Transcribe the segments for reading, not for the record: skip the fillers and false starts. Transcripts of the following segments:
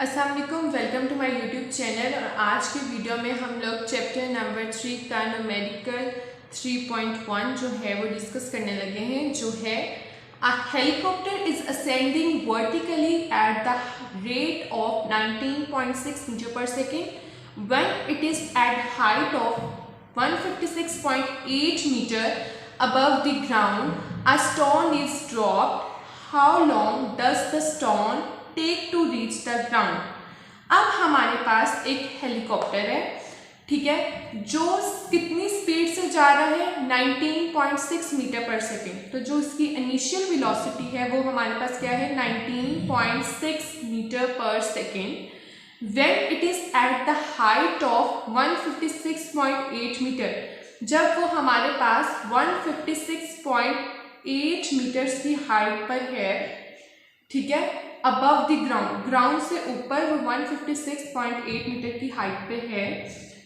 अस्सलाम वालेकुम, welcome to my YouTube channel. और आज के वीडियो में हम लोग चैप्टर नंबर 3 का न्यूमेरिकल 3.1 जो है वो डिस्कस करने लगे हैं, जो है a helicopter is ascending vertically at the rate of 19.6 metre per second when it is at height of 156.8 metre above the ground. A stone is dropped. How long does the stone take to reach the ground? अब हमारे पास एक helicopter है, ठीक है, जो कितनी speed से जा रहा है 19.6 मीटर पर सेकेंड। तो जो इसकी इनिशियल वेलोसिटी है वो हमारे पास क्या है 19.6 metre per second when it is at the height of 156.8 metre, जब वो हमारे पास 156.8 मीटर्स की हाइट पर है, ठीक है, अबव द ग्राउंड, ग्राउंड से ऊपर वो 156.8 मीटर की हाइट पे है।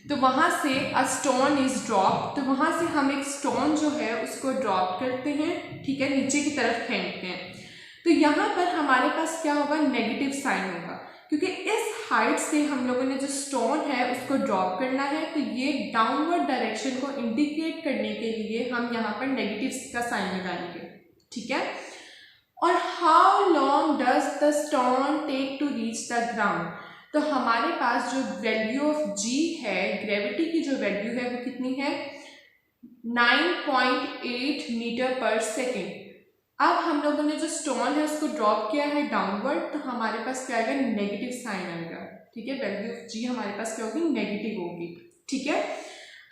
तो वहाँ से अ स्टोन इज ड्रॉप, तो वहाँ से हम एक स्टोन जो है उसको ड्रॉप करते हैं, ठीक है, नीचे की तरफ फेंकते हैं। तो यहाँ पर हमारे पास क्या होगा, नेगेटिव साइन होगा, क्योंकि इस हाइट से हम लोगों ने जो स्टोन है उसको ड्रॉप करना है। तो ये डाउनवर्ड डायरेक्शन को इंडिकेट करने के लिए हम यहाँ पर नेगेटिव का साइन लगाएंगे, ठीक है। और how long does the stone take to reach the ground, तो हमारे पास जो वैल्यू ऑफ जी है, ग्रेविटी की जो वैल्यू है वो कितनी है 9.8 मीटर पर सेकेंड। अब हम लोगों ने जो स्टोन है उसको ड्रॉप किया है डाउनवर्ड, तो हमारे पास क्या आएगा, नेगेटिव साइन आएगा, ठीक है। वैल्यू ऑफ जी हमारे पास क्या होगी, नेगेटिव होगी, ठीक है।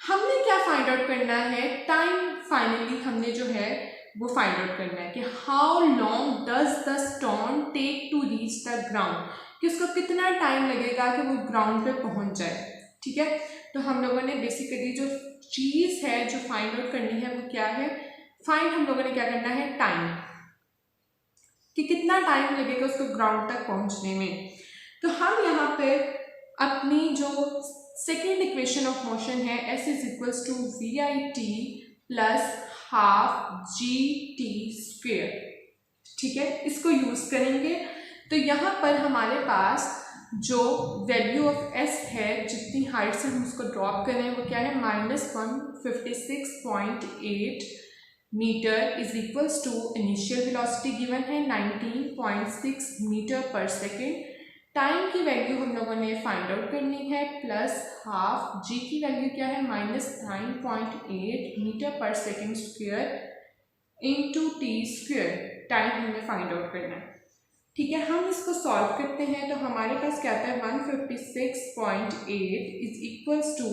हमने क्या फाइंड आउट करना है, टाइम फाइनली हमने जो है वो फाइंड आउट करना है कि how long does the stone take to reach the ground, कि उसको कितना टाइम लगेगा कि वो ग्राउंड पे पहुंच जाए, ठीक है। तो हम लोगों ने बेसिकली जो चीज़ है जो फाइंड आउट करनी है वो क्या है, फाइंड हम लोगों ने क्या करना है, टाइम, कि कितना टाइम लगेगा उसको ग्राउंड तक पहुंचने में। तो हम यहाँ पे अपनी जो सेकेंड इक्वेशन ऑफ मोशन है S is equals to V I T plus half G T square, ठीक है, इसको यूज करेंगे। तो यहाँ पर हमारे पास जो वैल्यू ऑफ एस है, जितनी हाइट से हम उसको ड्रॉप कर रहे हैं वो क्या है -156.8 metre is equals to initial velocity given है 19.6 मीटर पर सेकेंड। टाइम की वैल्यू हम लोगों ने फाइंड आउट करनी है प्लस हाफ, जी की वैल्यू क्या है -9.8 metre per second square into T square, time हमें फाइंड आउट करना है, ठीक है। हम इसको सॉल्व करते हैं तो हमारे पास क्या आता है 156.8 इज इक्वल्स टू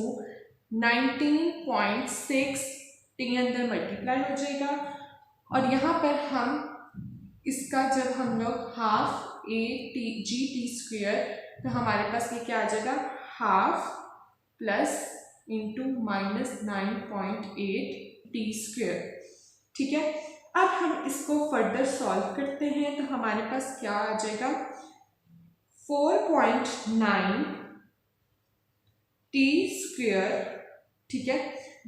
19.6, टी अंदर मल्टीप्लाई हो जाएगा, और यहाँ पर हम इसका जब हम लोग half A T G T square, तो हमारे पास ये क्या आ जाएगा, half plus into -9.8 T square, ठीक है। अब हम इसको फर्दर सॉल्व करते हैं तो हमारे पास क्या आ जाएगा 4.9 टी स्क्वेयर, ठीक है।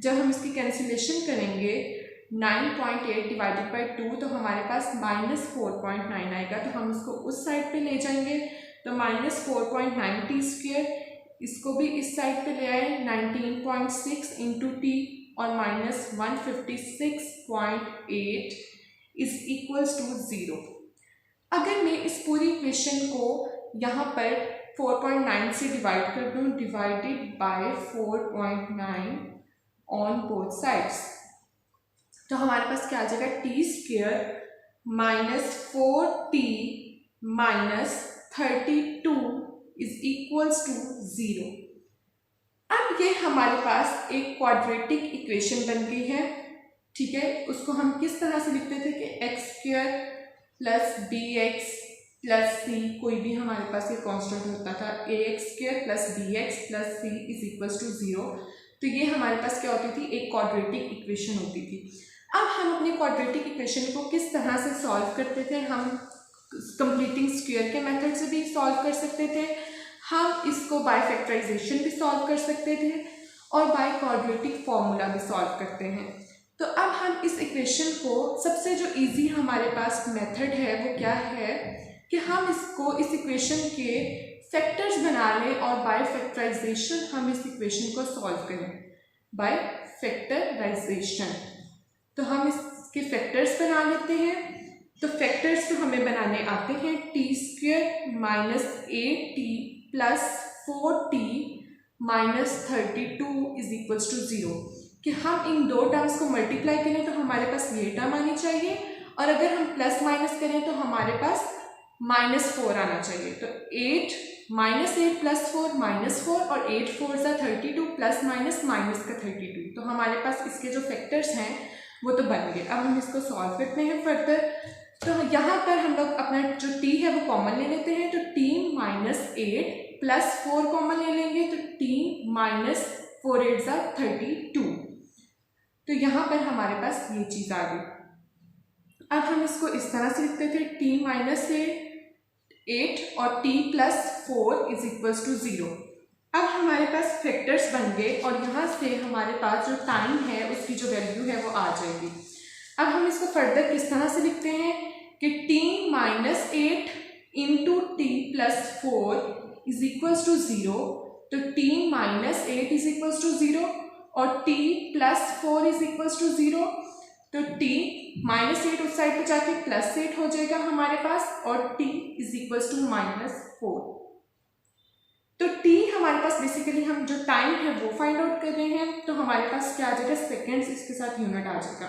जब हम इसकी कैंसिलेशन करेंगे 9.8 डिवाइडेड बाई 2 तो हमारे पास -4.9 आएगा, तो हम इसको उस साइड पे ले जाएंगे, तो -4.9 टी स्क्वेयर, इसको भी इस साइड पे ले आए 19.6 इंटू टी और -156.8 इज इक्वल्स टू 0। अगर मैं इस पूरी इक्वेशन को यहाँ पर 4.9 से डिवाइड कर दूँ, divided by 4.9 on both sides, तो हमारे पास क्या आ जाएगा T square -4t -32 is equals to 0। अब ये हमारे पास एक क्वाड्रेटिक इक्वेशन बन गई है, ठीक है। उसको हम किस तरह से लिखते थे कि X square plus B X plus C, कोई भी हमारे पास ये कांस्टेंट होता था, A X square plus B X plus C is equals to 0। तो ये हमारे पास क्या होती थी, एक क्वाड्रेटिक इक्वेशन होती थी। अब हम अपनी क्वाड्रेटिक इक्वेशन को किस तरह से सॉल्व करते थे, हम कंप्लीटिंग स्क्वायर के मेथड से भी सॉल्व कर सकते थे, हम इसको बाय फैक्टराइजेशन भी सॉल्व कर सकते थे, और बाय क्वाड्रेटिक फॉर्मूला भी सॉल्व करते हैं। तो अब हम इस इक्वेशन को, सबसे जो इजी हमारे पास मेथड है वो क्या है कि हम इसको इस इक्वेशन के फैक्टर्स बना लें और बाय फैक्टराइजेशन हम इस इक्वेशन को सॉल्व करें। बाय फैक्टराइजेशन तो हम इसके फैक्टर्स बना लेते हैं। तो फैक्टर्स तो हमें बनाने आते हैं t² minus 8t plus 4t minus 32 is equals to 0 कि हम इन दो टर्म्स को मल्टीप्लाई करें तो हमारे पास ये टर्म आनी चाहिए, और अगर हम प्लस माइनस करें तो हमारे पास -4 आना चाहिए। तो 8 -8 प्लस 4 -4 और 8 4 सा 32 प्लस माइनस माइनस का 32। तो हमारे पास इसके जो फैक्टर्स हैं वो तो बन गए। अब हम इसको सॉल्व करते हैं फर्दर। तो यहाँ पर हम लोग अपना जो t है वो कॉमन ले लेते हैं। तो t -8 प्लस 4 कॉमन ले लेंगे तो t -4 8 सा 32। तो यहाँ पर हमारे पास ये चीज़ आ गई। अब हम इसको इस तरह से लिखते थे t -8 और t plus 4 is equals to 0। अब हमारे पास फैक्टर्स बन गए और यहाँ से हमारे पास जो टाइम है उसकी जो वैल्यू है वो आ जाएगी। अब हम इसको फर्दर किस तरह से लिखते हैं कि t -8 into T plus 4 is equals to 0। तो t -8 इज इक्वल्स टू 0 और t plus 4 is equals to 0। तो t -8 उस साइड पे जाके +8 हो जाएगा हमारे पास, और t इज इक्वल्स टू -4। तो t हमारे पास बेसिकली हम जो टाइम है वो फाइंड आउट कर रहे हैं। तो हमारे पास क्या आ जाएगा, सेकेंड्स, इसके साथ यूनिट आ जाएगा।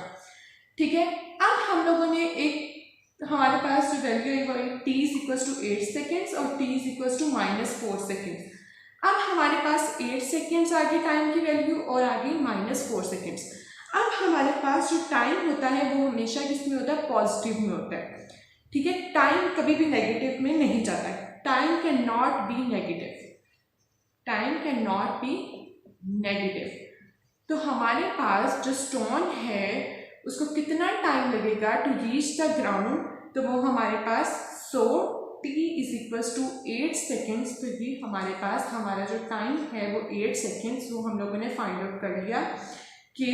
ठीक है, अब हम लोगों ने एक हमारे पास जो वैल्यू है वो t is equals to 8 seconds और t is equals to -4 seconds. अब हमारे पास 8 सेकेंड्स आ गई टाइम की वैल्यू और आ गई -4 सेकेंड्स। अब हमारे पास जो टाइम होता है वो हमेशा किस में होता है, पॉजिटिव में होता है। ठीक है, टाइम कभी भी नेगेटिव में नहीं जाता है। Time can not be negative, time can not be negative. तो हमारे पास जो स्टोन है उसको कितना टाइम लगेगा टू रीच द ग्राउंड, तो वो हमारे पास 100 t is equals to 8 seconds. तो ये हमारे पास हमारा जो टाइम है वो 8 सेकेंड्स, वो हम लोगों ने फाइंड आउट कर लिया कि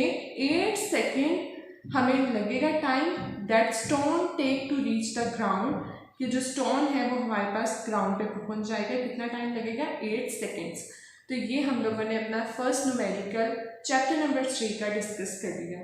8 सेकेंड हमें लगेगा time that stone take to reach the ground, कि जो स्टोन है वो हमारे पास ग्राउंड पे पहुंच जाएगा। कितना टाइम लगेगा, 8 सेकेंड्स। तो ये हम लोगों ने अपना फर्स्ट न्यूमेरिकल चैप्टर नंबर 3 का डिस्कस कर लिया।